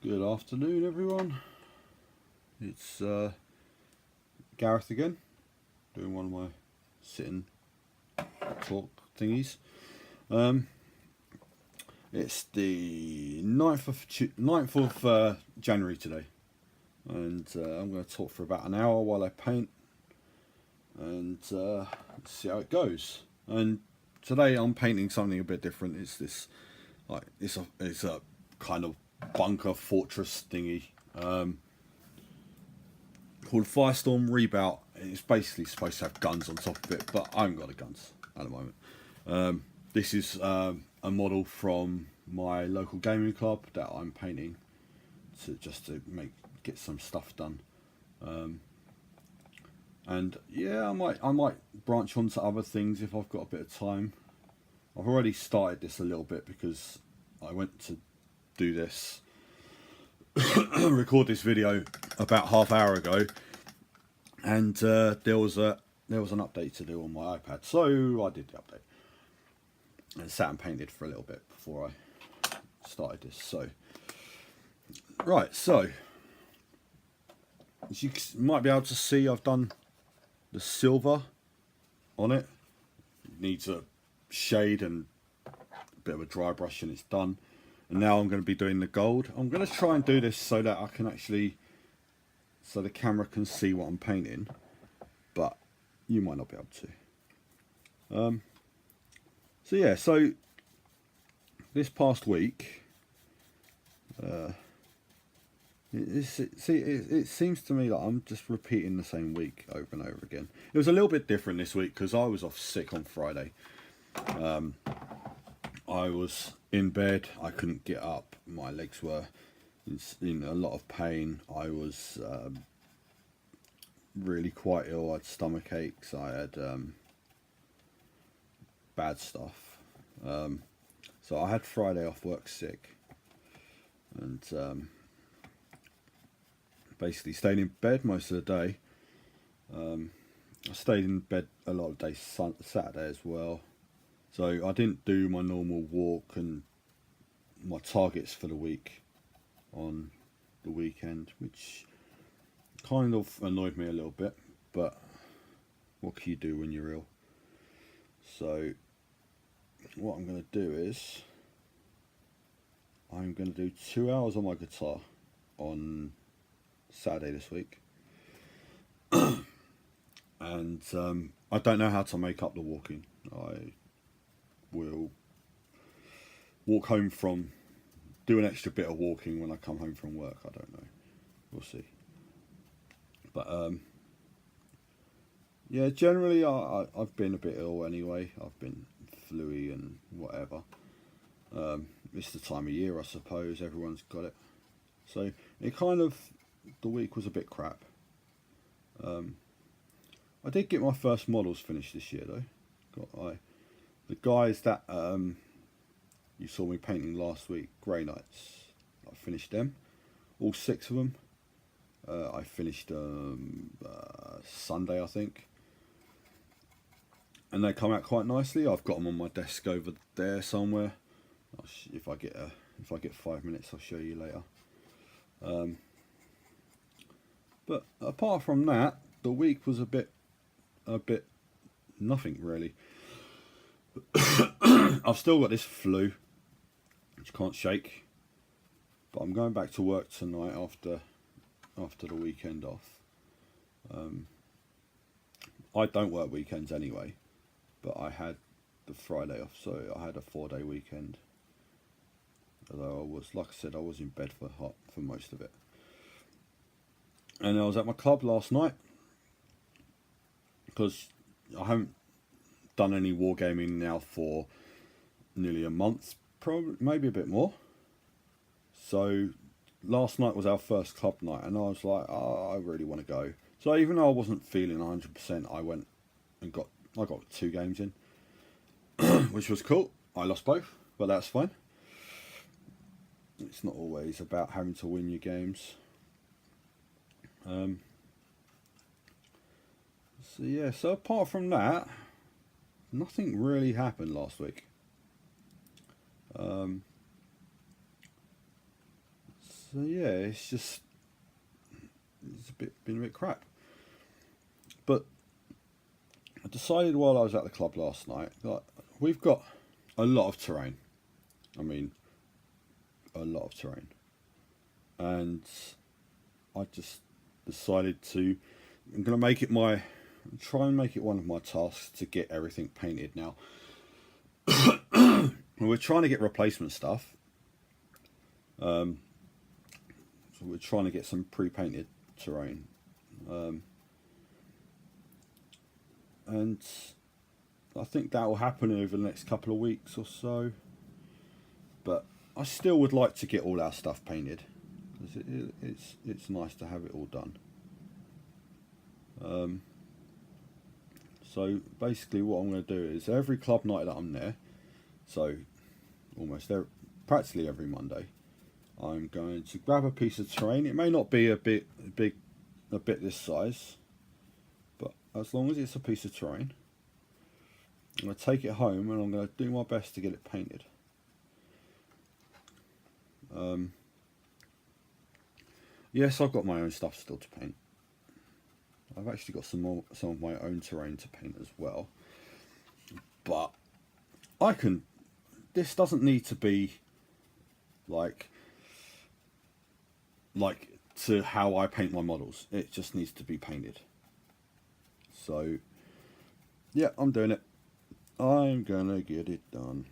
Good afternoon, everyone. It's Gareth again, doing one of my sit-and talk thingies. It's the 9th of January today, and I'm going to talk for about an hour while I paint and see how it goes. And today I'm painting something a bit different. It's this, like, it's a kind of bunker fortress thingy called Firestorm Rebout. It's basically supposed to have guns on top of it, but I haven't got the guns at the moment. This is a model from my local gaming club that I'm painting to get some stuff done. And yeah, I might branch onto other things if I've got a bit of time. I've already started this a little bit because I went to do this record this video about half hour ago, and there was an update to do on my iPad, so I did the update and sat and painted for a little bit before I started this. So right, so as you might be able to see, I've done the silver on it. It needs a shade and a bit of a dry brush and it's done. And now I'm going to be doing the gold. I'm going to try and do this so that I can actually, so the camera can see what I'm painting, but you might not be able to. So yeah, so this past week, it seems to me like I'm just repeating the same week over and over again. It was a little bit different this week because I was off sick on Friday. I was in bed, I couldn't get up, my legs were in a lot of pain, I was really quite ill, I had stomach aches, I had bad stuff. So I had Friday off work sick, and basically stayed in bed most of the day. I stayed in bed a lot of days, Saturday as well. So I didn't do my normal walk and my targets for the week on the weekend, which kind of annoyed me a little bit, but what can you do when you're ill? So what I'm going to do is I'm going to do 2 hours on my guitar on Saturday this week. And I don't know how to make up the walking. I will walk home from, do an extra bit of walking when I come home from work. I don't know, we'll see. But yeah, generally I've been a bit ill anyway. I've been flu-y and whatever. It's the time of year, I suppose, everyone's got it. So it kind of, the week was a bit crap. I did get my first models finished this year though. The guys that you saw me painting last week, Grey Knights, I finished them, all 6 of them. I finished Sunday, I think, and they come out quite nicely. I've got them on my desk over there somewhere. If I get 5 minutes, I'll show you later. But apart from that, the week was a bit nothing really. I've still got this flu, which I can't shake, but I'm going back to work tonight after the weekend off. I don't work weekends anyway, but I had the Friday off, so I had a 4-day weekend. Although I was, like I said, I was in bed for most of it. And I was at my club last night because I haven't done any wargaming now for nearly a month, probably maybe a bit more. So last night was our first club night, and I was like, oh, I really want to go. So even though I wasn't feeling 100%, I went and I got 2 games in, which was cool. I lost both, but that's fine. It's not always about having to win your games. So yeah, so apart from that, nothing really happened last week. So yeah, it's been a bit crap. But I decided while I was at the club last night that we've got a lot of terrain. I mean, a lot of terrain. And I just decided I'm going to try and make it one of my tasks to get everything painted now. We're trying to get replacement stuff. So we're trying to get some pre-painted terrain. And I think that will happen over the next couple of weeks or so. But I still would like to get all our stuff painted. It's nice to have it all done. So basically what I'm going to do is every club night that I'm there, so practically every Monday, I'm going to grab a piece of terrain. It may not be a bit this size, but as long as it's a piece of terrain, I'm going to take it home and I'm going to do my best to get it painted. Yes, I've got my own stuff still to paint. I've actually got some of my own terrain to paint as well. But this doesn't need to be like to how I paint my models. It just needs to be painted. So yeah, I'm doing it. I'm gonna get it done.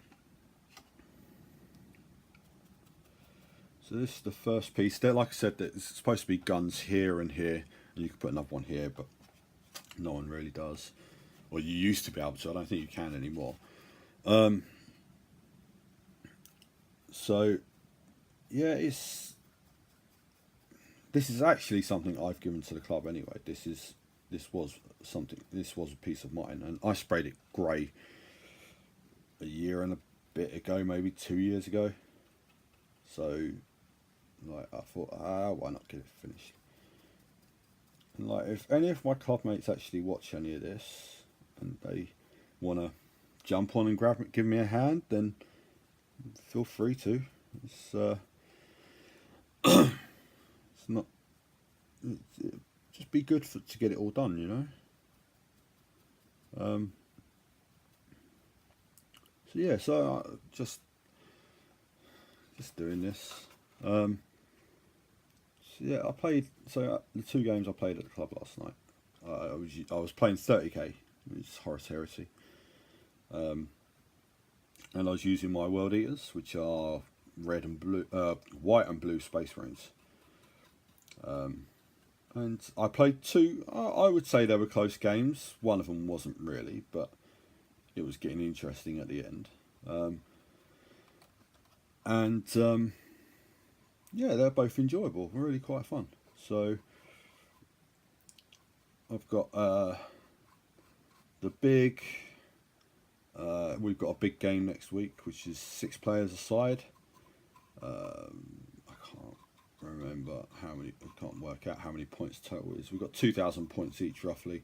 So this is the first piece there. Like I said, it's supposed to be guns here and here, and you can put another one here, but no one really does. Or you used to be able to. I don't think you can anymore. So yeah, this is actually something I've given to the club anyway. This was a piece of mine, and I sprayed it grey a year and a bit ago, maybe 2 years ago. So like I thought, why not get it finished? And like if any of my club mates actually watch any of this and they want to jump on and give me a hand, then feel free to. It's it's not. It'd just be good to get it all done, you know. So yeah, so just doing this. So yeah, the 2 games I played at the club last night. I was playing 30k, which is Horus Heresy. And I was using my World Eaters, which are white and blue Space Marines. And I played 2. I would say they were close games. One of them wasn't really, but it was getting interesting at the end. Yeah, they're both enjoyable, really quite fun. So I've got we've got a big game next week, which is 6 players a side. I can't work out how many points total is. We've got 2,000 points each roughly,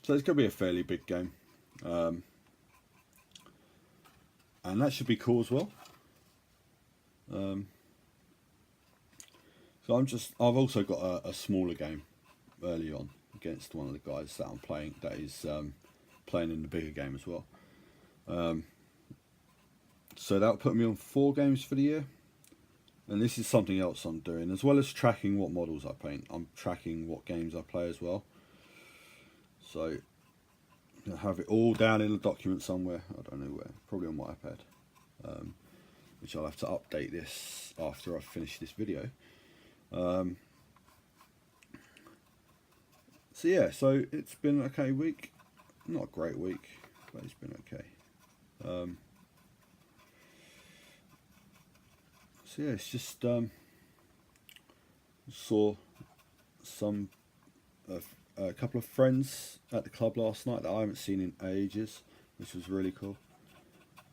so it's going to be a fairly big game, and that should be cool as well. So I've also got a smaller game early on against one of the guys that I'm playing, that is playing in the bigger game as well. So that'll put me on 4 games for the year. And this is something else I'm doing, as well as tracking what models I paint. I'm tracking what games I play as well. So I have it all down in a document somewhere. I don't know where. Probably on my iPad. Which I'll have to update this after I finish this video. So yeah, so it's been an okay week. Not a great week, but it's been okay. So yeah, it's just saw a couple of friends at the club last night that I haven't seen in ages, which was really cool.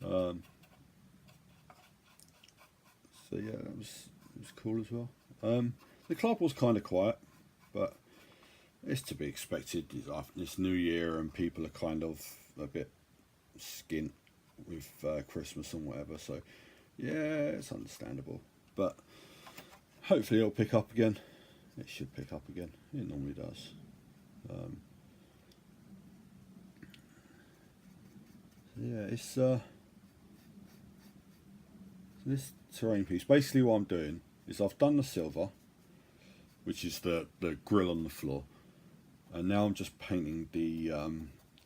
So yeah, it was cool as well. The club was kind of quiet, but it's to be expected. It's New Year and people are kind of a bit skint with Christmas and whatever, so yeah, it's understandable. But hopefully it'll pick up again. It should pick up again. It normally does. Yeah, it's this terrain piece. Basically, what I'm doing is I've done the silver, which is the grill on the floor, and now I'm just painting the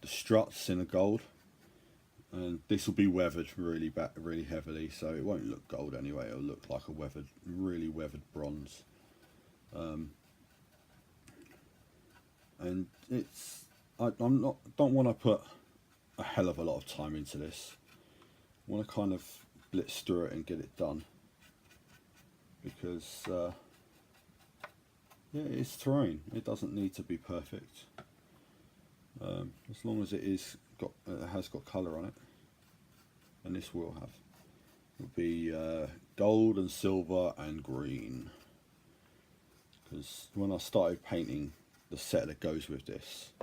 struts in a gold. And this will be weathered really heavily, so it won't look gold anyway. It'll look like a really weathered bronze. And it's don't want to put a hell of a lot of time into this. I want to kind of blitz through it and get it done, because yeah, it's terrain. It doesn't need to be perfect, as long as it has got colour on it, and this will have. It'll be gold and silver and green, because when I started painting the set that goes with this,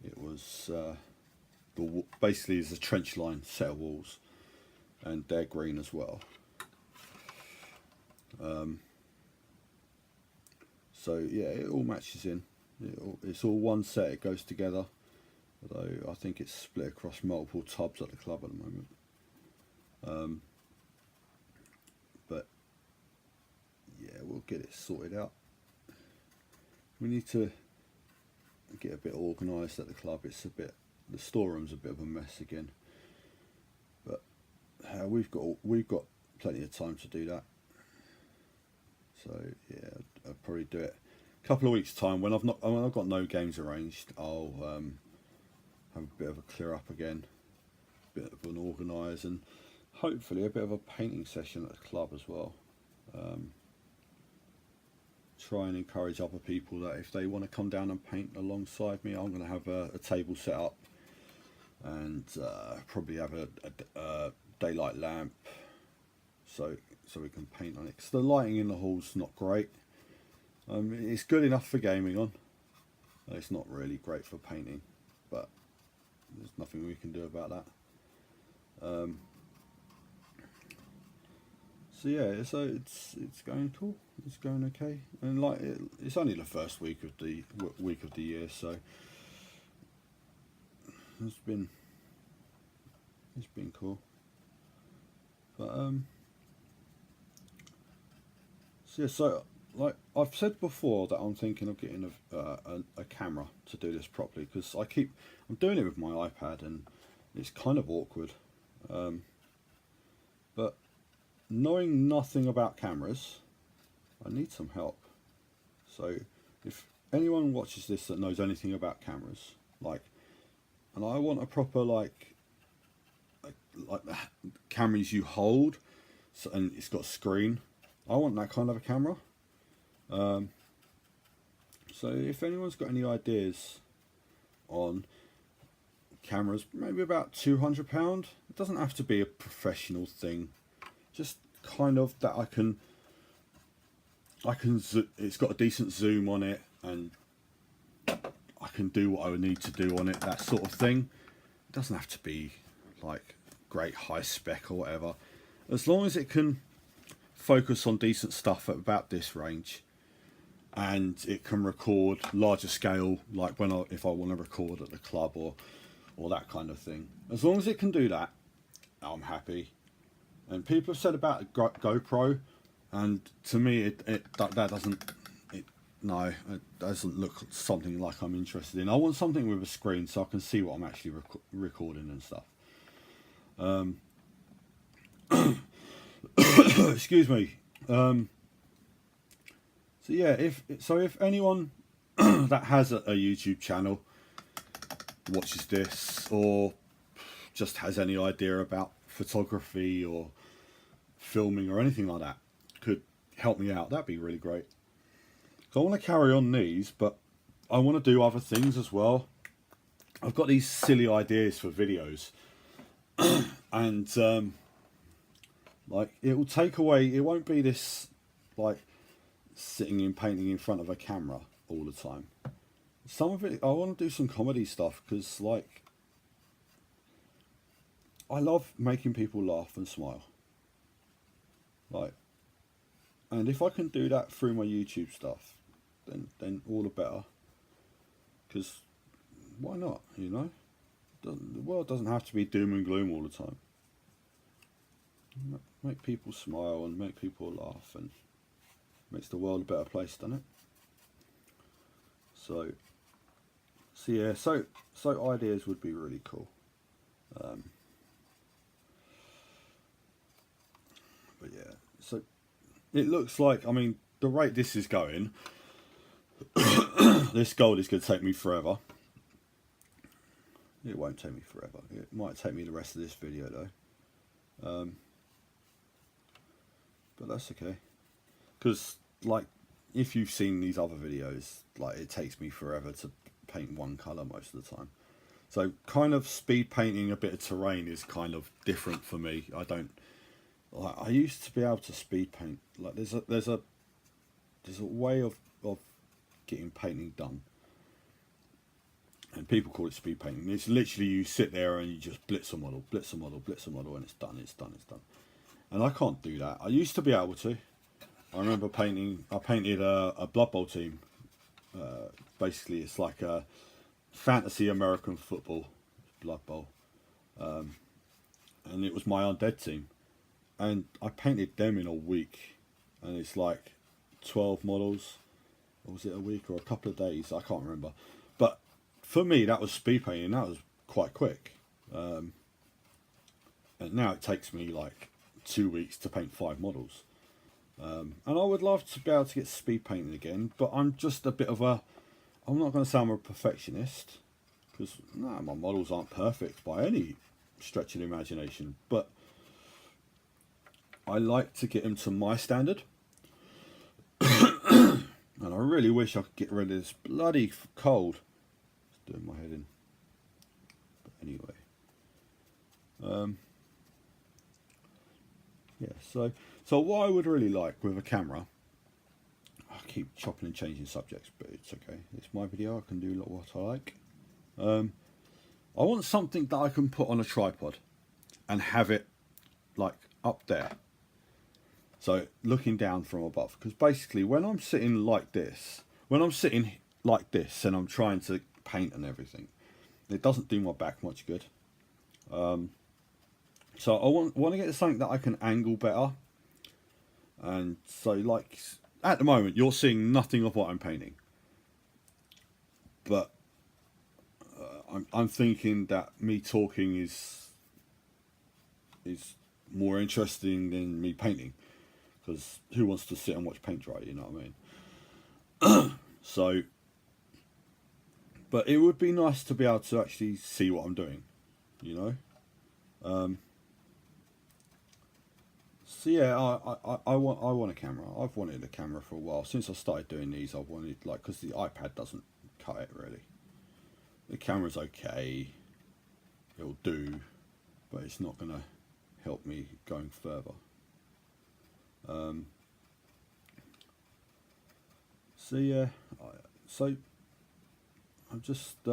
it was basically it's a trench line set of walls, and they're green as well. So yeah, it all matches in. It's all one set. It goes together. Although I think it's split across multiple tubs at the club at the moment. But yeah, we'll get it sorted out. We need to get a bit organised at the club. The storeroom's a bit of a mess again. But we've got plenty of time to do that. So yeah, I'll probably do it a couple of weeks' time when I've got no games arranged. I'll have a bit of a clear up again, a bit of an organise, and hopefully a bit of a painting session at the club as well. Try and encourage other people that if they want to come down and paint alongside me, I'm going to have a table set up, and probably have a daylight lamp, so we can paint on it. Because the lighting in the hall's not great. It's good enough for gaming on. It's not really great for painting, but there's nothing we can do about that. So yeah, so it's going cool. It's going okay, and like it's only the first week of the year, so it's been cool. But so yeah, so like I've said before that I'm thinking of getting a camera to do this properly, because I'm doing it with my iPad and it's kind of awkward. But knowing nothing about cameras, I need some help. So if anyone watches this that knows anything about cameras, and I want a proper like the cameras you hold, and it's got a screen. I want that kind of a camera. So if anyone's got any ideas on cameras, maybe about £200. It doesn't have to be a professional thing. Just kind of that I can. It's got a decent zoom on it, and I can do what I would need to do on it. That sort of thing. It doesn't have to be like great high spec or whatever. As long as it can focus on decent stuff at about this range, and it can record larger scale, like if I want to record at the club or that kind of thing. As long as it can do that, I'm happy. And people have said about GoPro, and to me it doesn't look something like I'm interested in. I want something with a screen so I can see what I'm actually recording and stuff. Excuse me. So yeah, if anyone that has a YouTube channel watches this, or just has any idea about photography or filming or anything like that, could help me out, that'd be really great. So I want to carry on these, but I want to do other things as well. I've got these silly ideas for videos, and like it will take away. It won't be this like sitting and painting in front of a camera all the time. Some of it, I want to do some comedy stuff, because like I love making people laugh and smile. Like And if I can do that through my YouTube stuff, then all the better. Because why not, you know? The world doesn't have to be doom and gloom all the time. Make people smile and make people laugh, and makes the world a better place, doesn't it? So yeah, so ideas would be really cool. But yeah, so it looks like, I mean, the rate this is going, this gold is going to take me forever. It won't take me forever. It might take me the rest of this video though. But that's okay. Because, like, if you've seen these other videos, like, it takes me forever to paint one colour most of the time. So kind of speed painting a bit of terrain is kind of different for me. I used to be able to speed paint. Like, there's a way of getting painting done, and people call it speed painting. It's literally you sit there and you just blitz a model, blitz a model, blitz a model, and it's done, it's done, it's done. And I can't do that. I used to be able to. I remember painting. I painted a Blood Bowl team. Basically, it's like a fantasy American football Blood Bowl, and it was my undead team. And I painted them in a week, and it's like 12 models, or was it a week or a couple of days? I can't remember. But for me, that was speed painting. That was quite quick. And now it takes me like 2 weeks to paint 5 models. And I would love to be able to get speed painting again, but I'm just a bit of a, I'm not going to say I'm a perfectionist, because no, my models aren't perfect by any stretch of the imagination, but I like to get them to my standard. And I really wish I could get rid of this bloody cold. It's doing my head in. But anyway. Yeah, so what I would really like with a camera, I keep chopping and changing subjects, but it's okay. It's my video, I can do what I like. I want something that I can put on a tripod and have it like up there. So looking down from above, because basically when I'm sitting like this, and I'm trying to paint and everything, it doesn't do my back much good. So I want to get something that I can angle better. And so, like, at the moment you're seeing nothing of what I'm painting, but I'm thinking that me talking is more interesting than me painting. Because who wants to sit and watch paint dry, you know what I mean? So, but it would be nice to be able to actually see what I'm doing, you know? So yeah, I want a camera. I've wanted a camera for a while. Since I started doing these, I've wanted, like, because the iPad doesn't cut it really. The camera's okay, it'll do, but it's not going to help me going further. So yeah, so I'm just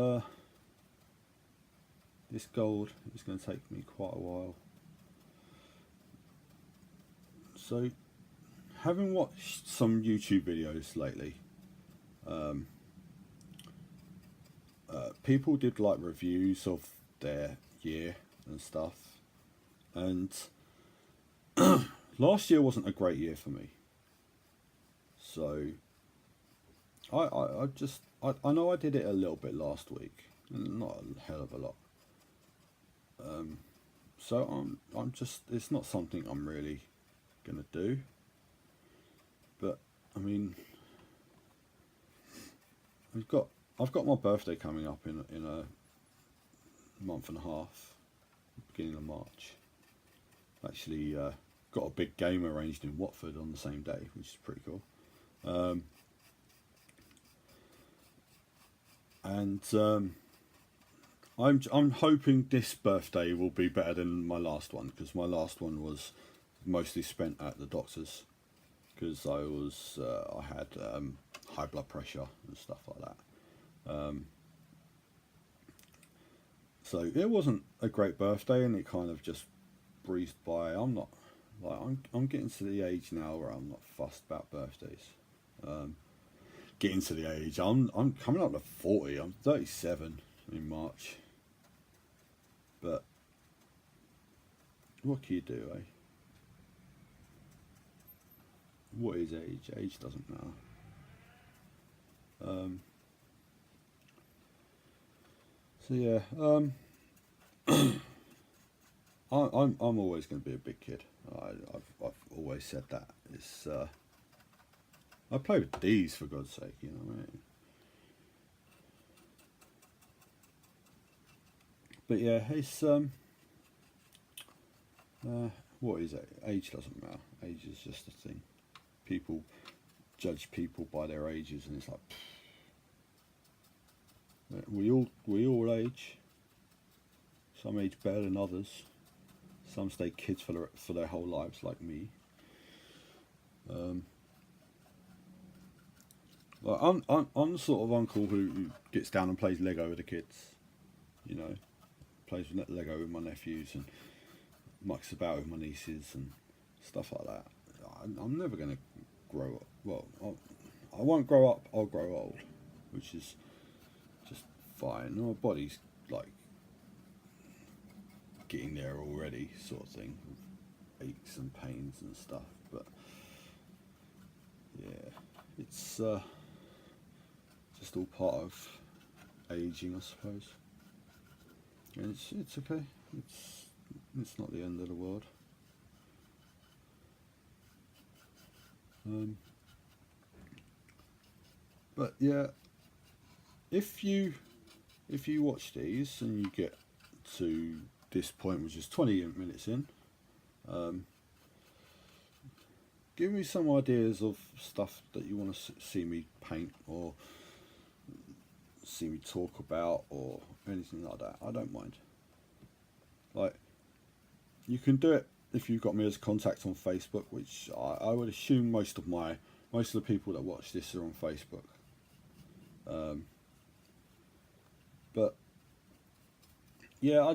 this gold is going to take me quite a while. So, having watched some YouTube videos lately, people did like reviews of their year and stuff, and last year wasn't a great year for me. So I know I did it a little bit last week, not a hell of a lot. So I'm just, it's not something I'm really gonna do. But I mean, I've got my birthday coming up in a month and a half, beginning of March. Actually, got a big game arranged in Watford on the same day, which is pretty cool. I'm hoping this birthday will be better than my last one, because my last one was mostly spent at the doctor's, because I had high blood pressure and stuff like that. So it wasn't a great birthday, and it kind of just breezed by. I'm not Like I'm getting to the age now where I'm not fussed about birthdays. Getting to the age, I'm coming up to 40. I'm 37 in March. But what can you do, eh? What is age? Age doesn't matter. So yeah, I'm always going to be a big kid. I've always said that. It's I play with D's for God's sake, you know what I mean? But yeah, it's what is it? Age doesn't matter. Age is just a thing. People judge people by their ages, and it's like we all age. Some age better than others. Some stay kids for their whole lives, like me. Well, I'm the sort of uncle who gets down and plays Lego with the kids. You know, plays with Lego with my nephews and mucks about with my nieces and stuff like that. I'm never going to grow up. Well, I won't grow up. I'll grow old, which is just fine. My body's like getting there already, sort of thing, with aches and pains and stuff. But yeah, it's just all part of aging, I suppose. And it's okay. It's not the end of the world. But yeah, if you watch these and you get to this point, which is 20 minutes in, give me some ideas of stuff that you want to see me paint or see me talk about or anything like that. I don't mind. Like, you can do it if you've got me as a contact on Facebook, which I would assume most of the people that watch this are on Facebook. But yeah, I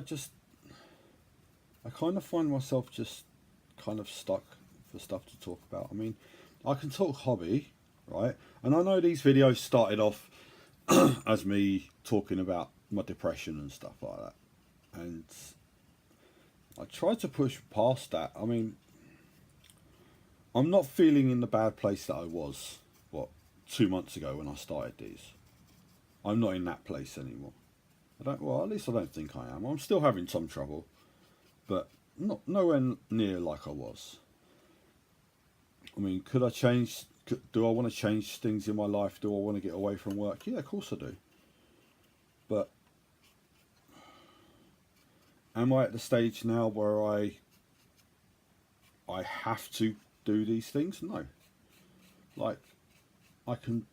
kind of find myself just kind of stuck for stuff to talk about. I mean, I can talk hobby, right? And I know these videos started off as me talking about my depression and stuff like that. And I tried to push past that. I mean, I'm not feeling in the bad place that I was, 2 months ago when I started these. I'm not in that place anymore. Well, at least I don't think I am. I'm still having some trouble, but nowhere near like I was. I mean, do I want to change things in my life? Do I want to get away from work? Yeah, of course I do. But am I at the stage now where I have to do these things? No. Like, I can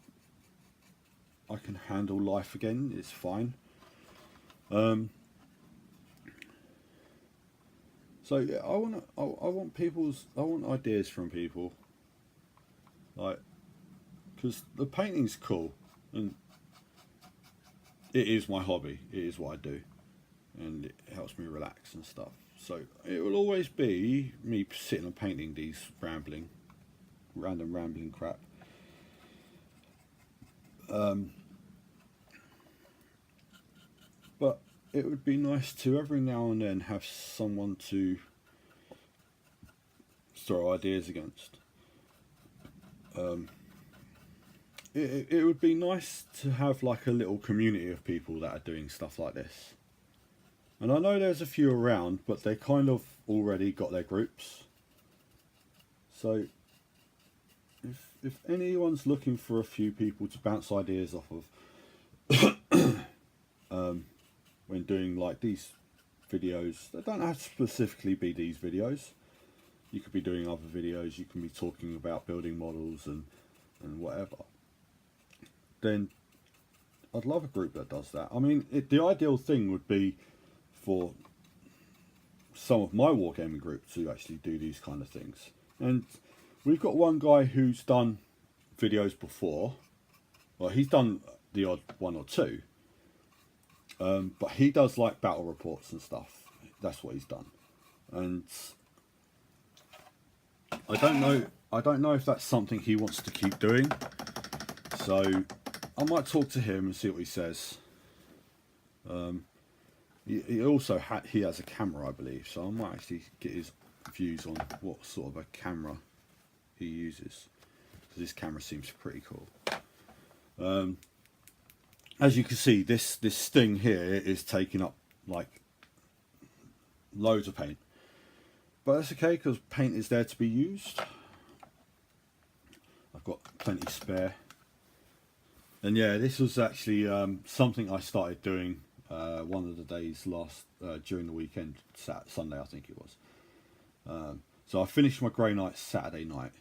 handle life again. It's fine. So yeah, I want ideas from people, like, because the painting's cool and it is my hobby. It is what I do, and it helps me relax and stuff. So it will always be me sitting and painting these random rambling crap. But it would be nice to every now and then have someone to throw ideas against. It would be nice to have like a little community of people that are doing stuff like this. And I know there's a few around, but they kind of already got their groups. So if anyone's looking for a few people to bounce ideas off of when doing like these videos, they don't have to specifically be these videos. You could be doing other videos, you can be talking about building models and whatever. Then I'd love a group that does that. I mean, the ideal thing would be for some of my wargaming group to actually do these kind of things. And we've got one guy who's done videos before. Well, he's done the odd one or two. But he does like battle reports and stuff. That's what he's done. And I don't know if that's something he wants to keep doing. So I might talk to him and see what he says. He also he has a camera, I believe, so I might actually get his views on what sort of a camera he uses, because this camera seems pretty cool. As you can see, this thing here is taking up like loads of paint, but that's okay because paint is there to be used. I've got plenty spare. And yeah, this was actually something I started doing one of the days during the weekend, Sunday I think it was. So I finished my grey night Saturday night,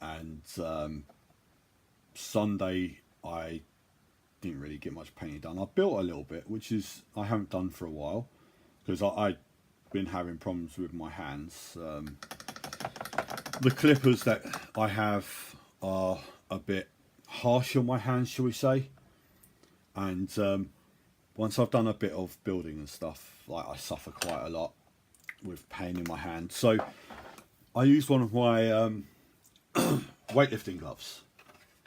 and Sunday I didn't really get much painting done. I built a little bit, which is I haven't done for a while because I've been having problems with my hands. The clippers that I have are a bit harsh on my hands, shall we say, and once I've done a bit of building and stuff, like I suffer quite a lot with pain in my hand. So I used one of my weightlifting gloves,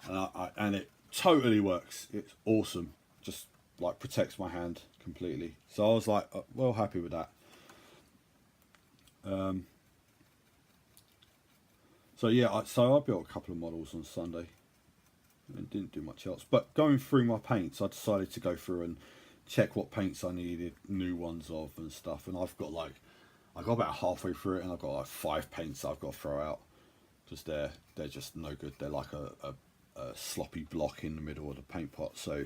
and it totally works. It's awesome, just like protects my hand completely. So I was like, well, happy with that. So yeah, so I built a couple of models on Sunday and didn't do much else. But going through my paints, I decided to go through and check what paints I needed new ones of and stuff. And I've got like, I got about halfway through it and I've got like 5 paints I've got to throw out because they're just no good. They're like a sloppy block in the middle of the paint pot. So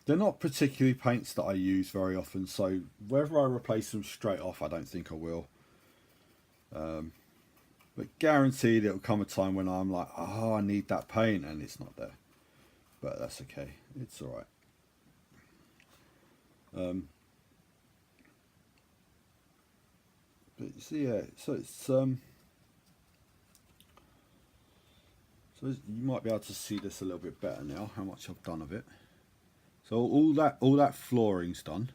they're not particularly paints that I use very often. So whether I replace them straight off, I don't think I will. But guaranteed it'll come a time when I'm like, oh, I need that paint, and it's not there. But that's okay. It's all right. But so yeah, so it's so you might be able to see this a little bit better now. How much I've done of it. So all that flooring's done,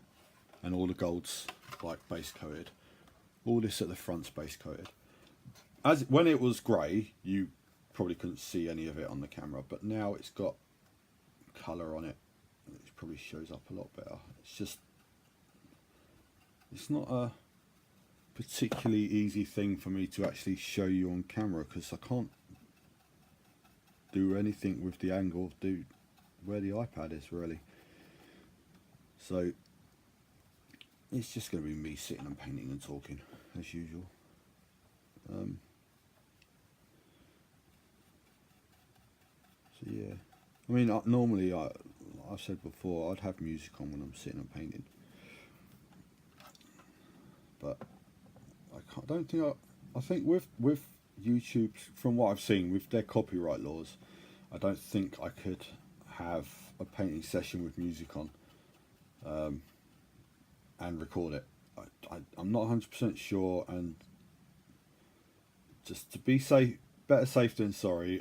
and all the gold's like base coated. All this at the front's base coated. When it was grey, you probably couldn't see any of it on the camera, but now it's got colour on it. It probably shows up a lot better. It's not a particularly easy thing for me to actually show you on camera because I can't do anything with the angle, where the iPad is really. So it's just going to be me sitting and painting and talking as usual. So yeah, I mean, normally I've said before I'd have music on when I'm sitting and painting, but I think with YouTube, from what I've seen with their copyright laws, I don't think I could have a painting session with music on and record it. I'm not 100% sure, and just to be safe, better safe than sorry,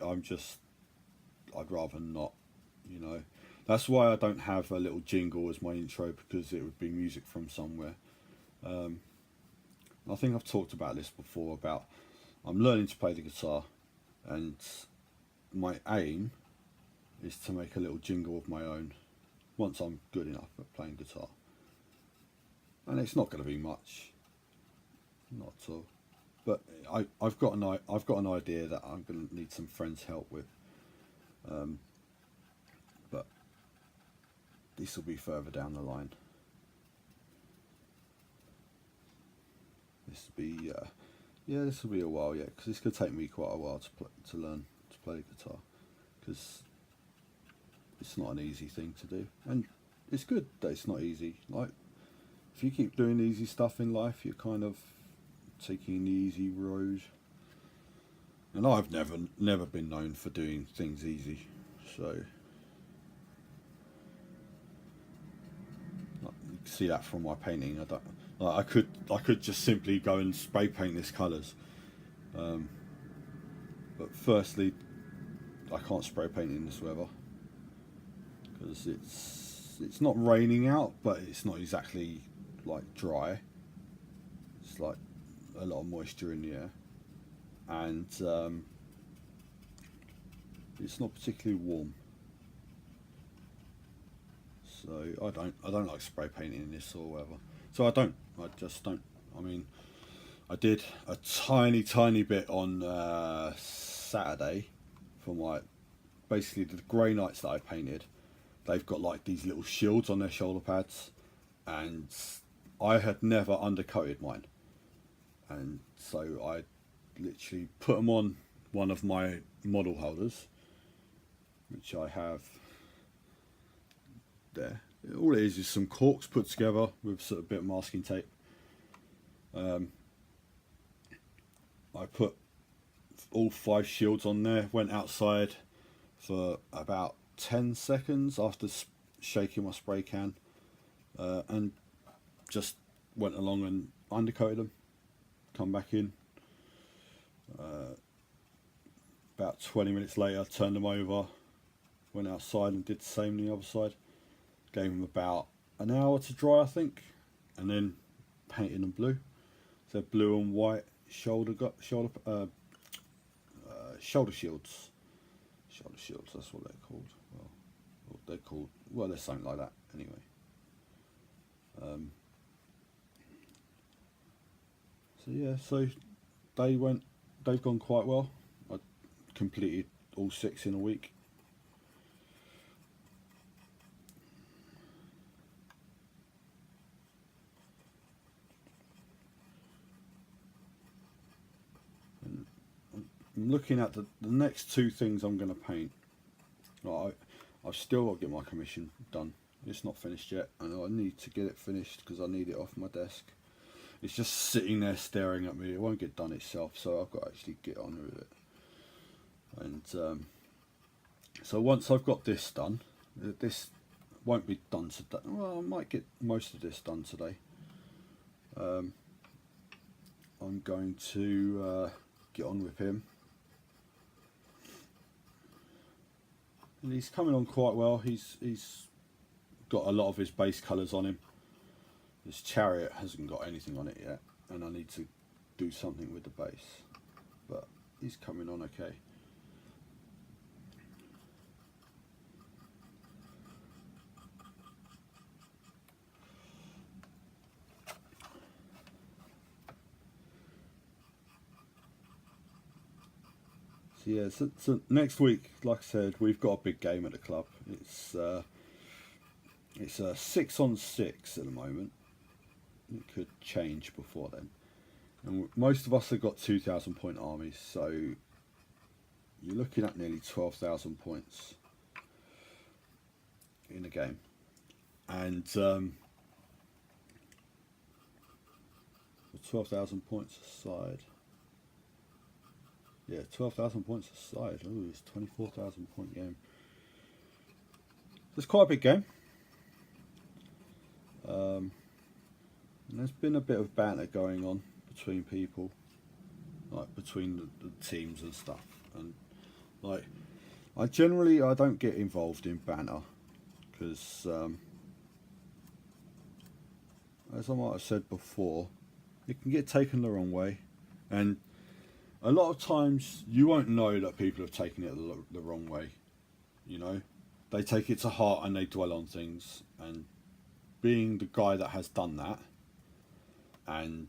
I'd rather not, you know. That's why I don't have a little jingle as my intro, because it would be music from somewhere. I think I've talked about this before, about I'm learning to play the guitar, and my aim is to make a little jingle of my own once I'm good enough at playing guitar. And it's not going to be much, not at all. But I've got an idea that I'm going to need some friends' help with. But this will be further down the line. This will be this will be a while yet, because this could take me quite a while to learn to play guitar, because it's not an easy thing to do, and it's good that it's not easy. Like, if you keep doing easy stuff in life, you're kind of taking the easy road. And I've never been known for doing things easy, so you can see that from my painting. I could just simply go and spray paint this colours, but firstly, I can't spray paint in this weather because it's not raining out, but it's not exactly like dry. It's like a lot of moisture in the air. and it's not particularly warm. So I don't like spray painting this or whatever. So I just don't. I mean, I did a tiny bit on Saturday for my, basically the grey knights that I painted. They've got like these little shields on their shoulder pads, and I had never undercoated mine, and so I literally put them on one of my model holders, which I have there. All it is some corks put together with sort of a bit of masking tape. I put all 5 shields on there, went outside for about 10 seconds after shaking my spray can, and just went along and undercoated them, come back in, about 20 minutes later turned them over, went outside and did the same on the other side, gave them about an hour to dry I think, and then painted them blue. So blue and white shoulder shields. Shoulder shields, that's what they're called. Well, they're something like that anyway. So yeah, so they've gone quite well. I completed all 6 in a week. And I'm looking at the next 2 things I'm going to paint. I've still got to get my commission done. It's not finished yet, and I need to get it finished because I need it off my desk. It's just sitting there staring at me. It won't get done itself, so I've got to actually get on with it. And so once I've got this done, this won't be done today. Well, I might get most of this done today. I'm going to get on with him. And he's coming on quite well. He's got a lot of his base colours on him. This chariot hasn't got anything on it yet, and I need to do something with the base, but he's coming on okay. So yeah, so next week, like I said, we've got a big game at the club. It's a 6-on-6 at the moment. It could change before then. And most of us have got 2,000 point armies, so you're looking at nearly 12,000 points in a game. And 12,000 points aside. Yeah, 12,000 points aside. Oh, it's 24,000 point game. It's quite a big game. And there's been a bit of banter going on between people, like between the teams and stuff. And like, I don't get involved in banter because, as I might have said before, it can get taken the wrong way, and a lot of times you won't know that people have taken it the wrong way. You know, they take it to heart and they dwell on things. And being the guy that has done that, and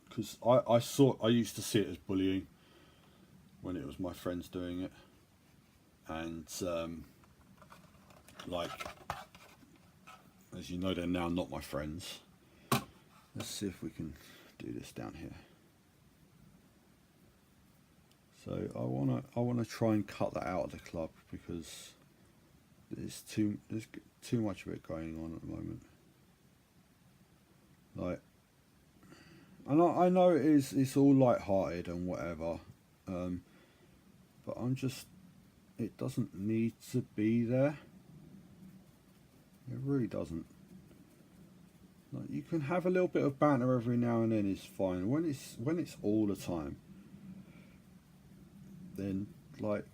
because I used to see it as bullying when it was my friends doing it, and like, as you know, they're now not my friends. Let's see if we can do this down here. So I wanna try and cut that out of the club because there's too much of it going on at the moment. Like, and I know it's all light-hearted and whatever, but it doesn't need to be there. It really doesn't. Like, you can have a little bit of banter every now and then, is fine. When it's all the time, then like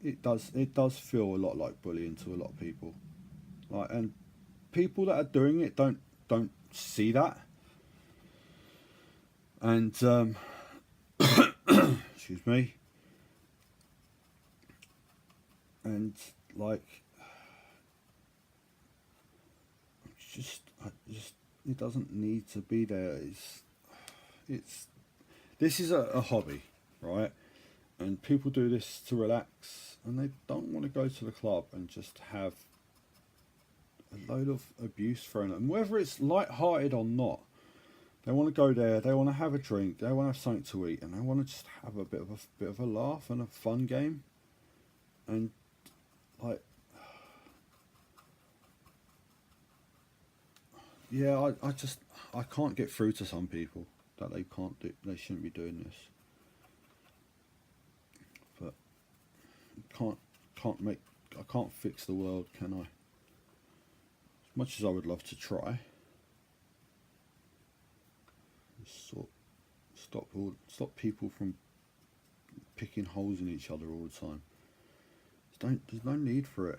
it does feel a lot like bullying to a lot of people. Like, and people that are doing it don't see that. And excuse me. And like, it doesn't need to be there. This is a hobby, right? And people do this to relax, and they don't want to go to the club and just have a load of abuse thrown at them, whether it's light-hearted or not. They want to go there, they want to have a drink, they want to have something to eat, and they want to just have a bit of a laugh and a fun game. And like, yeah, I can't get through to some people that they shouldn't be doing this. But I can't fix the world, can I? As much as I would love to try. Stop people from picking holes in each other all the time. There's no need for it.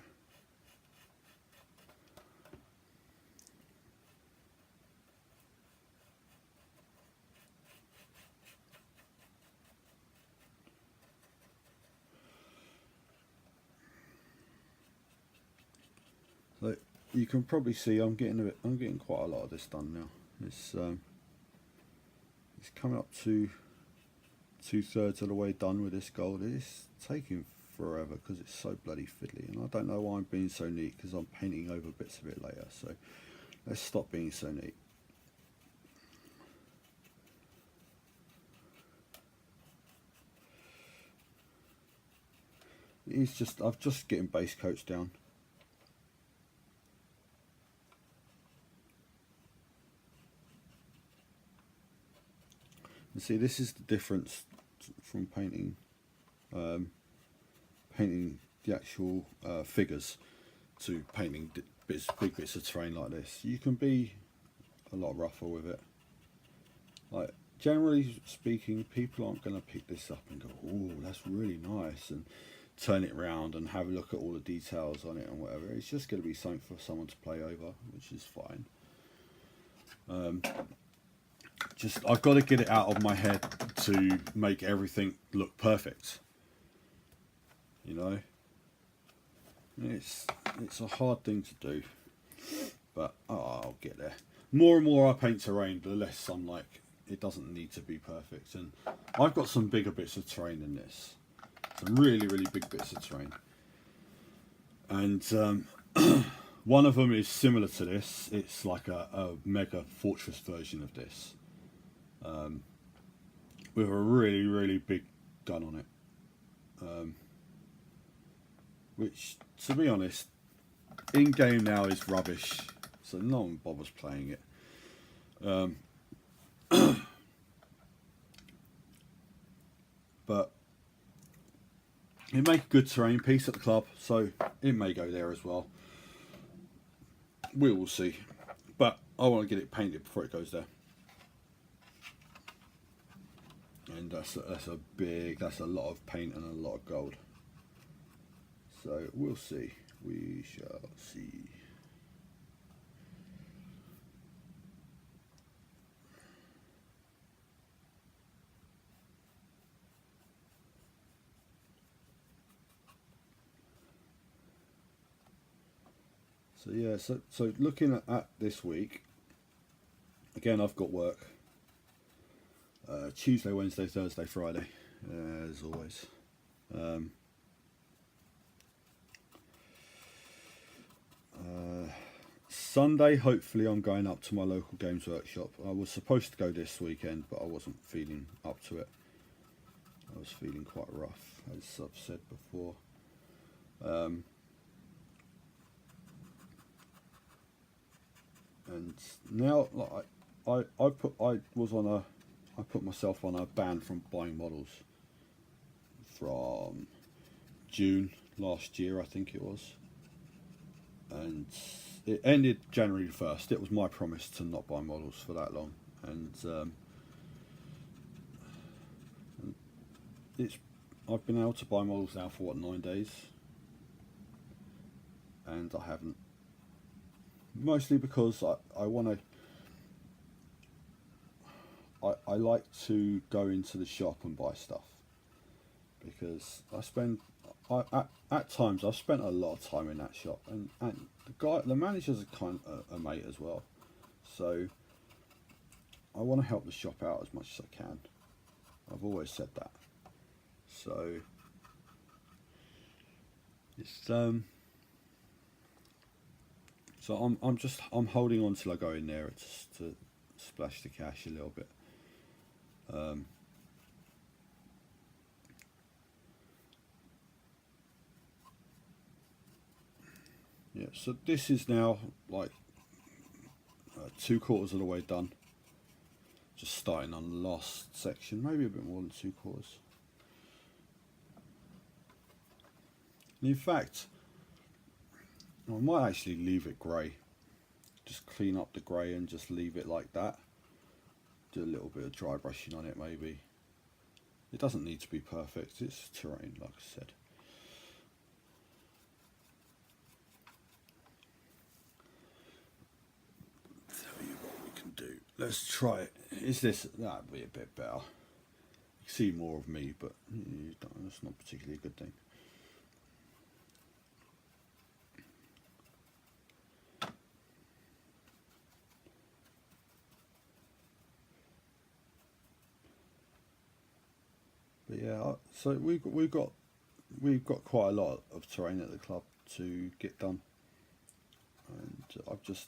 So you can probably see I'm getting quite a lot of this done now. It's coming up to 2/3 of the way done with this gold. It's taking forever because it's so bloody fiddly, and I don't know why I'm being so neat, because I'm painting over bits of it later. So let's stop being so neat. I'm just getting base coats down. And see, this is the difference from painting the actual figures to painting big bits of terrain like this. You can be a lot rougher with it. Like, generally speaking, people aren't going to pick this up and go, oh, that's really nice, and turn it around and have a look at all the details on it and whatever. It's just going to be something for someone to play over, which is fine. I've got to get it out of my head to make everything look perfect. You know, it's a hard thing to do, but I'll get there. More and more I paint terrain, the less I'm like, it doesn't need to be perfect. And I've got some bigger bits of terrain than this, some really big bits of terrain, and one of them is similar to this. It's like a mega fortress version of this, with a really big gun on it, which, to be honest, in game now is rubbish, so no one bothers playing it. But it makes a good terrain piece at the club, so it may go there as well. We will see, but I want to get it painted before it goes there. And that's a lot of paint and a lot of gold. So we'll see. We shall see. So yeah, so looking at this week, again, I've got work. Tuesday, Wednesday, Thursday, Friday, as always. Sunday, hopefully, I'm going up to my local games workshop. I was supposed to go this weekend, but I wasn't feeling up to it. I was feeling quite rough, as I've said before. And now, like, I put myself on a ban from buying models from June last year, I think it was, and it ended January 1st. It was my promise to not buy models for that long, and I've been able to buy models now for 9 days, and I haven't. Mostly because I want to. I like to go into the shop and buy stuff, because at times I've spent a lot of time in that shop, and the manager's a mate as well, so I want to help the shop out as much as I can. I've always said that. So it's so I'm holding on till I go in there just to splash the cash a little bit. Yeah, so this is now like 2/4 of the way done. Just starting on the last section, maybe a bit more than 2/4. And in fact, I might actually leave it grey. Just clean up the grey and just leave it like that. Do a little bit of dry brushing on it maybe. It doesn't need to be perfect, it's terrain like I said. Tell you what we can do. Let's try it. That'd be a bit better. You see more of me, but that's not particularly a good thing. But yeah, so we've got quite a lot of terrain at the club to get done, and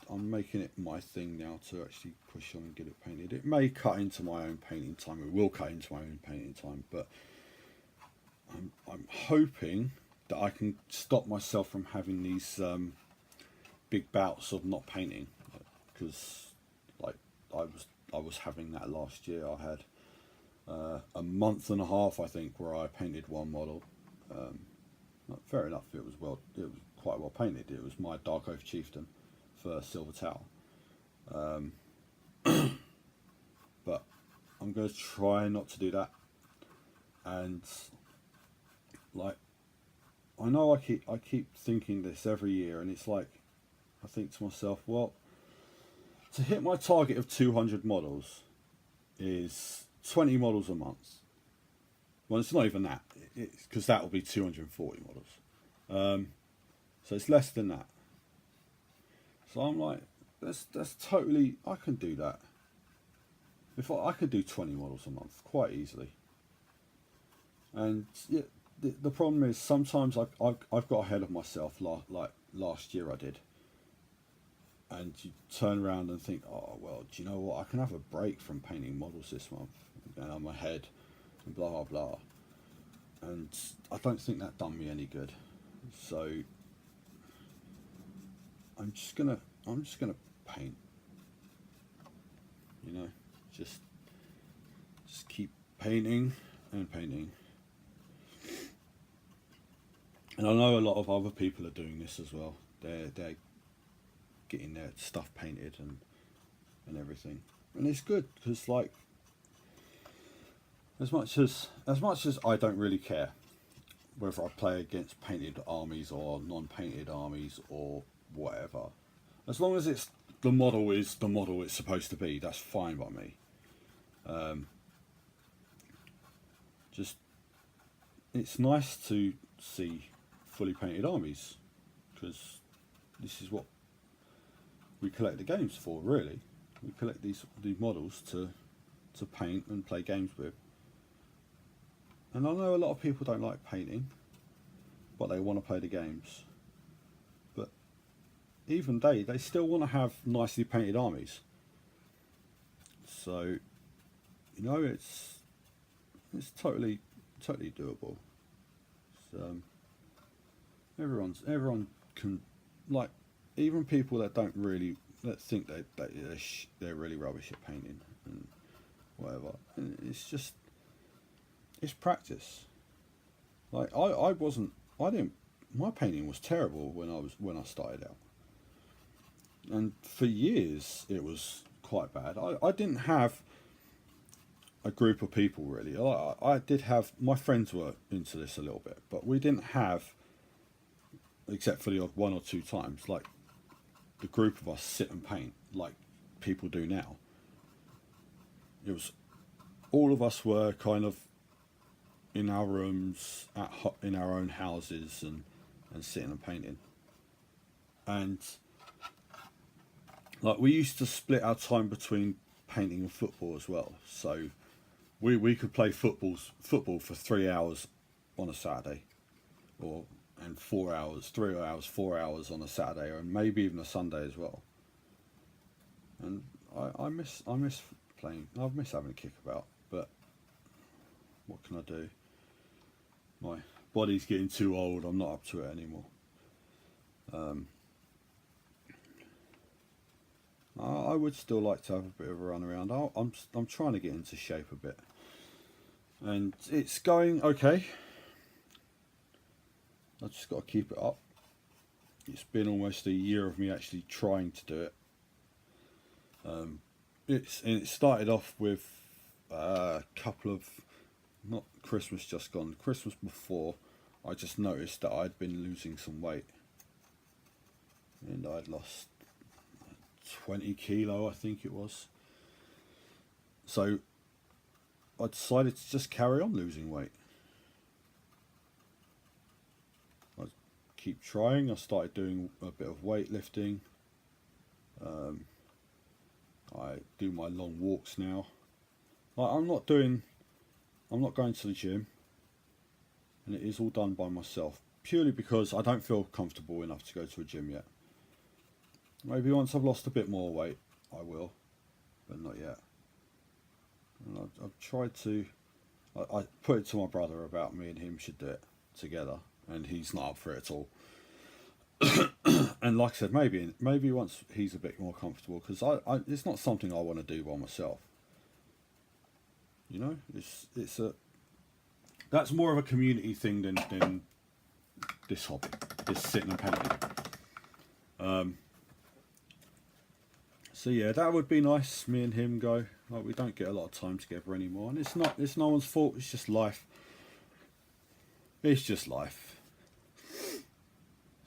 I'm making it my thing now to actually push on and get it painted. It may cut into my own painting time. It will cut into my own painting time, but I'm hoping that I can stop myself from having these big bouts of not painting, because like I was having that last year. I had a month and a half, I think, where I painted one model. Fair enough, it was quite well painted. It was my Dark Oath Chieftain for Silver Tower. But I'm going to try not to do that. And like, I know I keep thinking this every year, and it's like, I think to myself, well, to hit my target of 200 models is 20 models a month. Well, it's not even that, because that will be 240 models. So it's less than that. So I'm like, that's totally, I can do that. If I could do 20 models a month quite easily. And yeah, the problem is sometimes I've got ahead of myself, like last year I did. And you turn around and think, oh well, do you know what? I can have a break from painting models this month, and I'm ahead, and blah blah blah. And I don't think that done me any good. So I'm just gonna paint. You know, just keep painting and painting. And I know a lot of other people are doing this as well. They're getting their stuff painted and everything, and it's good, because like, as much as I don't really care whether I play against painted armies or non-painted armies or whatever, as long as the model is the model it's supposed to be, that's fine by me. Just, it's nice to see fully painted armies, because this is what we collect the games for, really. We collect these models to paint and play games with. And I know a lot of people don't like painting, but they want to play the games. But even they still want to have nicely painted armies. So, you know, it's totally doable. So, everyone can, like, even people that think they're really rubbish at painting and whatever. And it's practice. Like, my painting was terrible when I started out, and for years it was quite bad. I didn't have a group of people really. I did have, my friends were into this a little bit, but we didn't have, except for the odd one or two times, like the group of us sit and paint like people do now. It was all of us were kind of in our rooms in our own houses and sitting and painting. And like we used to split our time between painting and football as well. So we could play football for 3 hours on a Saturday, and 4 hours, 3 hours, 4 hours on a Saturday, or maybe even a Sunday as well. And I miss playing. I miss having a kickabout, but what can I do? My body's getting too old. I'm not up to it anymore. I would still like to have a bit of a run around. I'm trying to get into shape a bit, and it's going okay. I just got to keep it up. It's been almost a year of me actually trying to do it. It started off with a couple of, not Christmas just gone, Christmas before. I just noticed that I'd been losing some weight, and I'd lost 20 kilo, I think it was. So I decided to just carry on losing weight. I keep trying. I started doing a bit of weightlifting. I do my long walks now. Like I'm not going to the gym, and it is all done by myself, purely because I don't feel comfortable enough to go to a gym yet. Maybe once I've lost a bit more weight, I will, but not yet. And I've tried to, I put it to my brother about me and him should do it together, and he's not up for it at all. And like I said, maybe once he's a bit more comfortable, because it's not something I want to do by myself. You know, that's more of a community thing than this hobby, this sitting and painting. So yeah, that would be nice. Me and him go. Like, we don't get a lot of time together anymore, and it's no one's fault. It's just life. It's just life.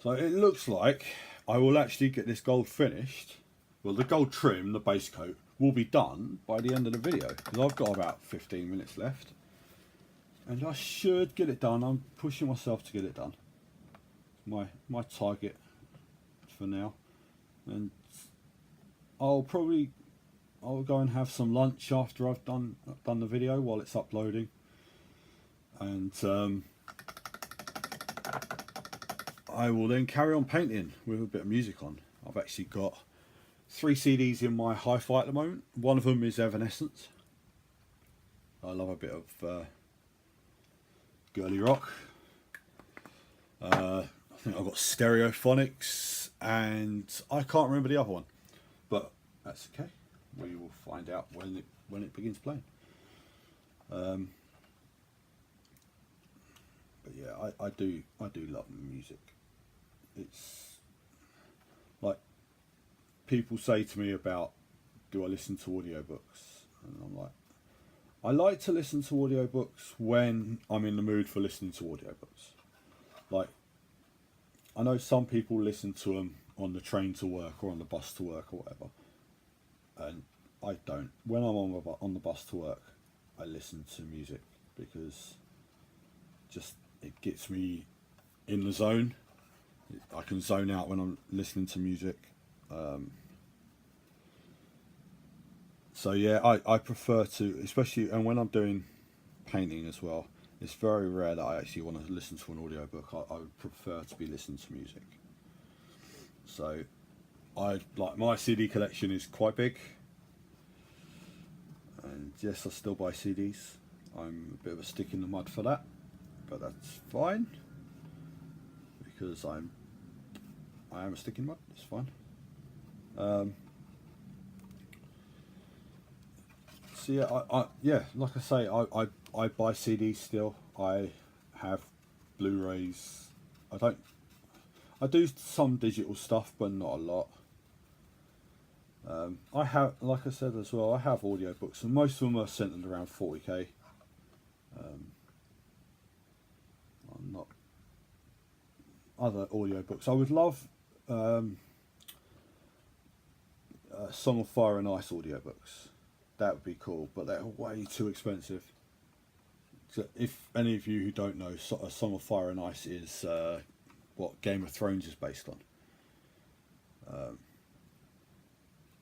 So it looks like I will actually get this gold finished. Well, the gold trim, the base coat, will be done by the end of the video, because I've got about 15 minutes left, and I should get it done. I'm pushing myself to get it done. My target for now, and I'll go and have some lunch after I've done the video while it's uploading, and I will then carry on painting with a bit of music on. I've actually got 3 CDs in my hi-fi at the moment. One of them is Evanescence. I love a bit of girly rock. I think I've got Stereophonics, and I can't remember the other one, but that's okay. We will find out when it begins playing. But yeah, I do love music. It's like people say to me about, do I listen to audiobooks? And I'm like, I like to listen to audiobooks when I'm in the mood for listening to audiobooks. Like, I know some people listen to them on the train to work or on the bus to work or whatever, and I don't. When I'm on the bus to work, I listen to music, because just it gets me in the zone. I can zone out when I'm listening to music. So yeah, I prefer to, especially, and when I'm doing painting as well, it's very rare that I actually want to listen to an audiobook. I would prefer to be listening to music. So my CD collection is quite big, and yes, I still buy CDs. I'm a bit of a stick in the mud for that, but that's fine, because I am a stick in the mud. It's fine. So yeah, like I say, I buy CDs still. I have Blu-rays. I do some digital stuff, but not a lot. I have, like I said as well, I have audiobooks, and most of them are centered around 40k. I'm not other audiobooks. I would love Song of Fire and Ice audiobooks. that would be cool, but they're way too expensive. So if any of you who don't know, Song of Fire and Ice is what Game of Thrones is based on.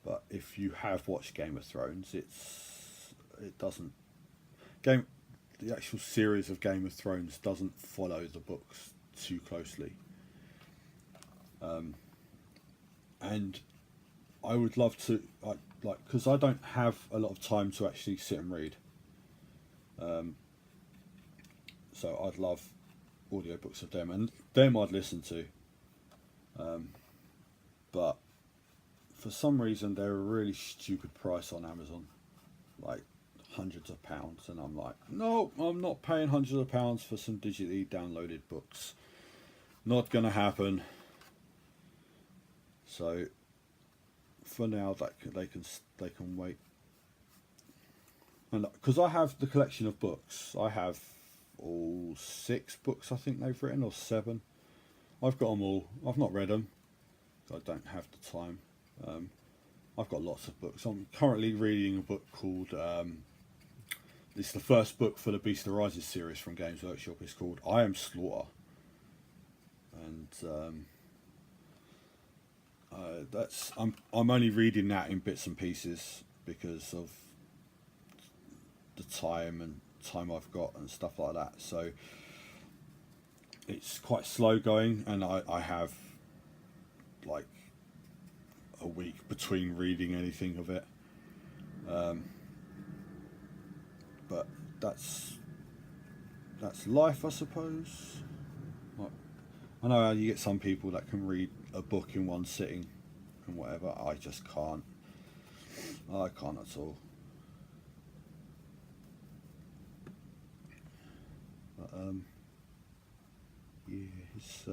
But if you have watched Game of Thrones, the actual series of Game of Thrones doesn't follow the books too closely. And I would love to, because I don't have a lot of time to actually sit and read. So I'd love audiobooks of them, and them I'd listen to. But for some reason they're a really stupid price on Amazon, like hundreds of pounds, and I'm like, no, I'm not paying hundreds of pounds for some digitally downloaded books. Not gonna happen. So for now, they can wait. And because I have the collection of books, I have all 6 books I think they've written, or 7. I've got them all. I've not read them. I don't have the time. I've got lots of books. I'm currently reading a book called. It's the first book for the Beast Arises series from Games Workshop. It's called I Am Slaughter, and I'm only reading that in bits and pieces because of the time I've got and stuff like that. So it's quite slow going, and I have like a week between reading anything of it. But that's life, I suppose. I know you get some people that can read a book in one sitting and whatever. I just can't. I can't at all. But yeah, it's.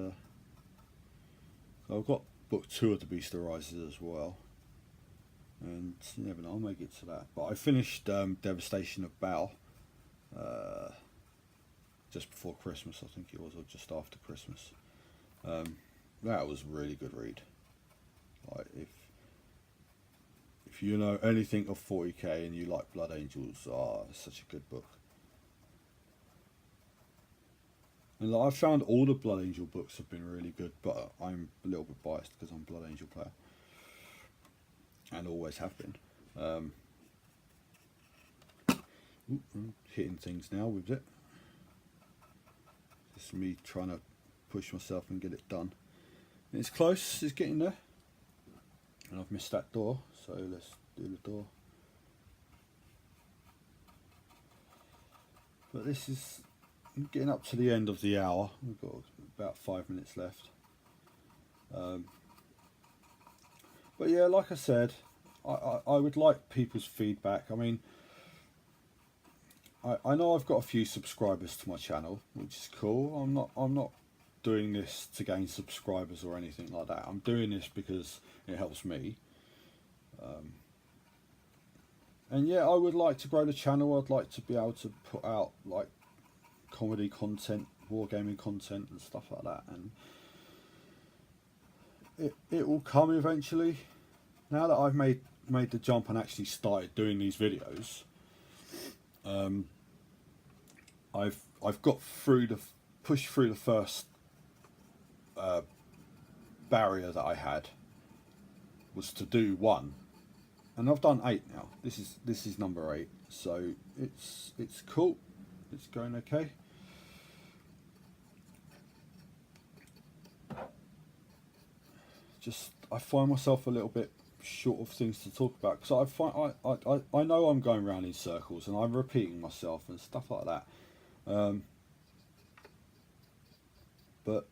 I've got book 2 of The Beast Arises as well, and you never know, I'll make it to that. But I finished Devastation of Baal just before Christmas, I think it was, or just after Christmas. That was a really good read. Like if you know anything of 40k and you like Blood Angels, it's such a good book. And I've found all the Blood Angel books have been really good, but I'm a little bit biased because I'm a Blood Angel player. And always have been. I'm hitting things now with it. It's me trying to push myself and get it done. And it's close, it's getting there. And I've missed that door, so let's do the door. But this is getting up to the end of the hour. We've got about 5 minutes left. But yeah, like I said, I would like people's feedback. I mean, I know I've got a few subscribers to my channel, which is cool. I'm not doing this to gain subscribers or anything like that. I'm doing this because it helps me. And yeah, I would like to grow the channel. I'd like to be able to put out like comedy content, wargaming content and stuff like that, and it will come eventually. Now that I've made the jump and actually started doing these videos, I've got pushed through the first barrier that I had, was to do 1, and I've done 8 now. This is number 8, so it's cool. It's going okay. Just I find myself a little bit short of things to talk about, because I know I'm going around in circles and I'm repeating myself and stuff like that. But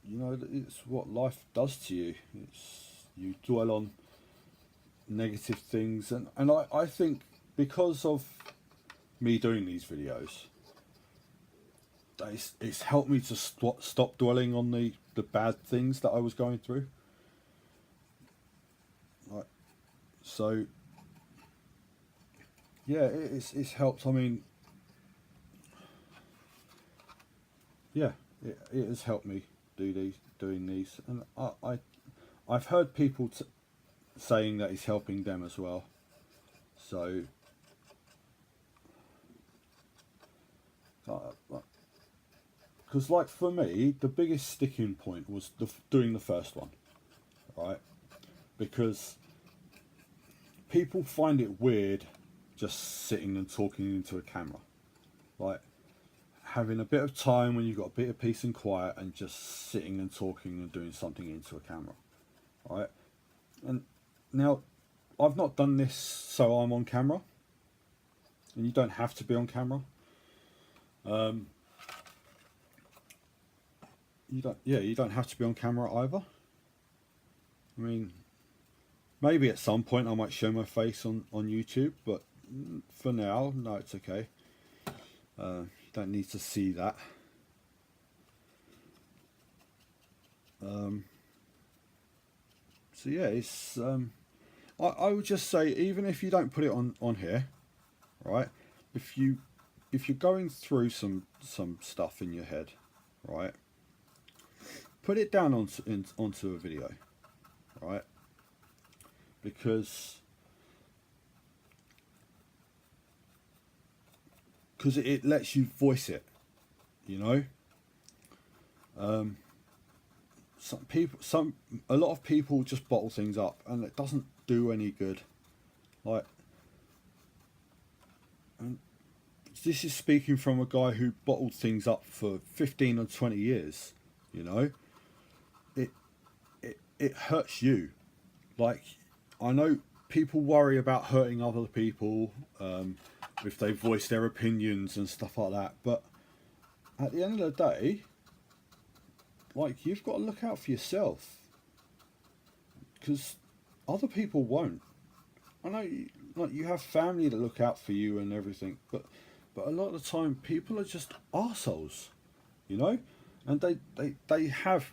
you know, it's what life does to you. You dwell on negative things, and I think because of me doing these videos, it's helped me to stop dwelling on the bad things that I was going through. Like, so yeah, it's helped. I mean, yeah, it has helped me doing these, and I've heard people saying that it's helping them as well. So because like for me, the biggest sticking point was doing the first one, right? Because people find it weird just sitting and talking into a camera, like having a bit of time when you've got a bit of peace and quiet and just sitting and talking and doing something into a camera, right? And now I've not done this so I'm on camera, and you don't have to be on camera. You don't have to be on camera either. I mean, maybe at some point I might show my face on YouTube, but for now, no, it's okay. You don't need to see that. So yeah, it's I would just say, even if you don't put it on here, right? If you're going through some stuff in your head, right? Put it down onto a video, right? Because it lets you voice it, you know. A lot of people just bottle things up, and it doesn't do any good. Like, and this is speaking from a guy who bottled things up for 15 or 20 years, you know. It hurts you. Like, I know people worry about hurting other people if they voice their opinions and stuff like that, but at the end of the day, like, you've got to look out for yourself, because other people won't. I know you have family that look out for you and everything, but a lot of the time people are just arseholes, you know, and they have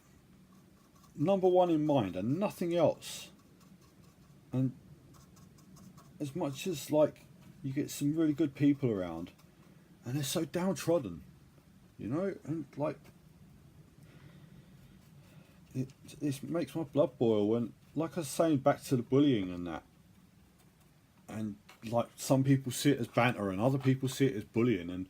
number one in mind and nothing else. And as much as, like, you get some really good people around, and they're so downtrodden, you know, and like, it makes my blood boil when, like I was saying, back to the bullying and that, and like, some people see it as banter and other people see it as bullying, and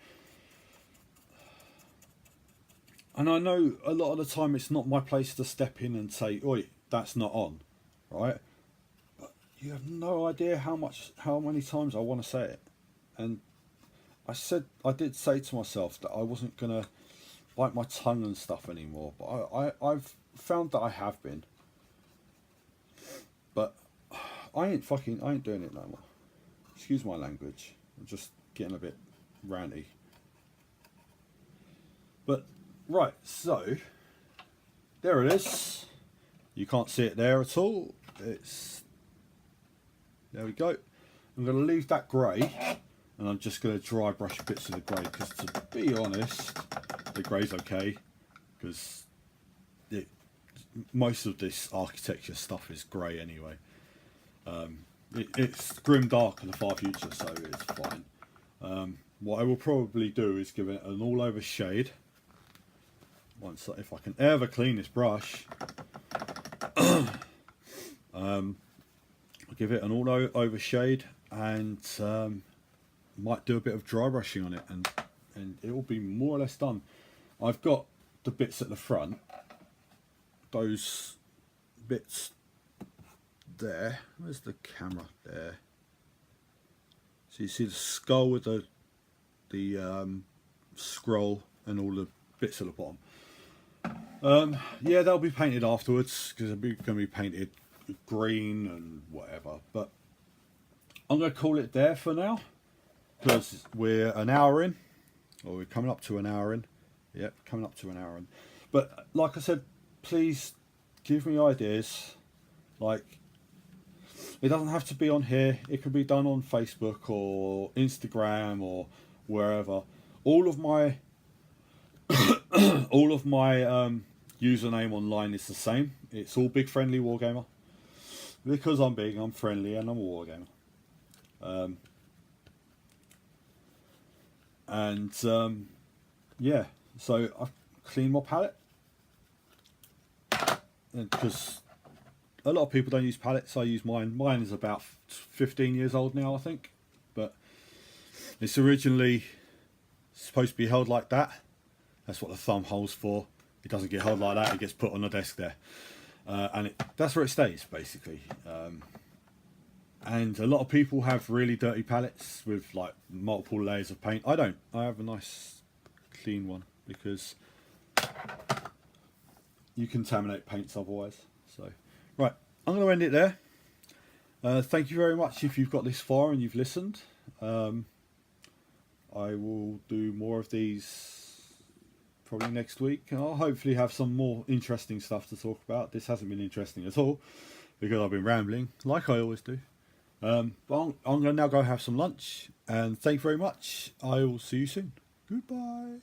I know a lot of the time it's not my place to step in and say, oi, that's not on, right? But you have no idea how many times I want to say it. And I did say to myself that I wasn't gonna bite my tongue and stuff anymore, but I've found that I have been. But I ain't doing it no more. Excuse my language. I'm just getting a bit ranty. But right, so there it is. You can't see it there at all. There we go. I'm going to leave that grey, and I'm just going to dry brush bits of the grey, because to be honest, the grey's okay, because most of this architecture stuff is grey anyway. It's grim dark in the far future, so it's fine. What I will probably do is give it an all over shade. If I can ever clean this brush, I'll give it an all over shade, and might do a bit of dry brushing on it, and it will be more or less done. I've got the bits at the front, those bits there. Where's the camera? There. So you see the skull with the scroll and all the bits at the bottom. Yeah, they'll be painted afterwards, because they're going to be painted green and whatever. But I'm going to call it there for now, because we're an hour in, or we're coming up to an hour in. Yep, coming up to an hour in. But like I said, please give me ideas. Like, it doesn't have to be on here. It can be done on Facebook or Instagram or wherever. All of my username online is the same. It's all BigFriendlyWarGamer, because I'm big, I'm friendly, and I'm a wargamer. Yeah, so I've cleaned my palette, because a lot of people don't use palettes. I use mine. Mine is about 15 years old now, I think. It's originally supposed to be held like that. That's what the thumb hole's for. It doesn't get held like that, it gets put on the desk there. And that's where it stays, basically. And a lot of people have really dirty palettes with like multiple layers of paint. I don't. I have a nice clean one because you contaminate paints otherwise. So, right, I'm going to end it there. Thank you very much if you've got this far and you've listened. I will do more of these probably next week. And I'll hopefully have some more interesting stuff to talk about. This hasn't been interesting at all because I've been rambling like I always do. But I'm going to now go have some lunch. And thank you very much. I will see you soon. Goodbye.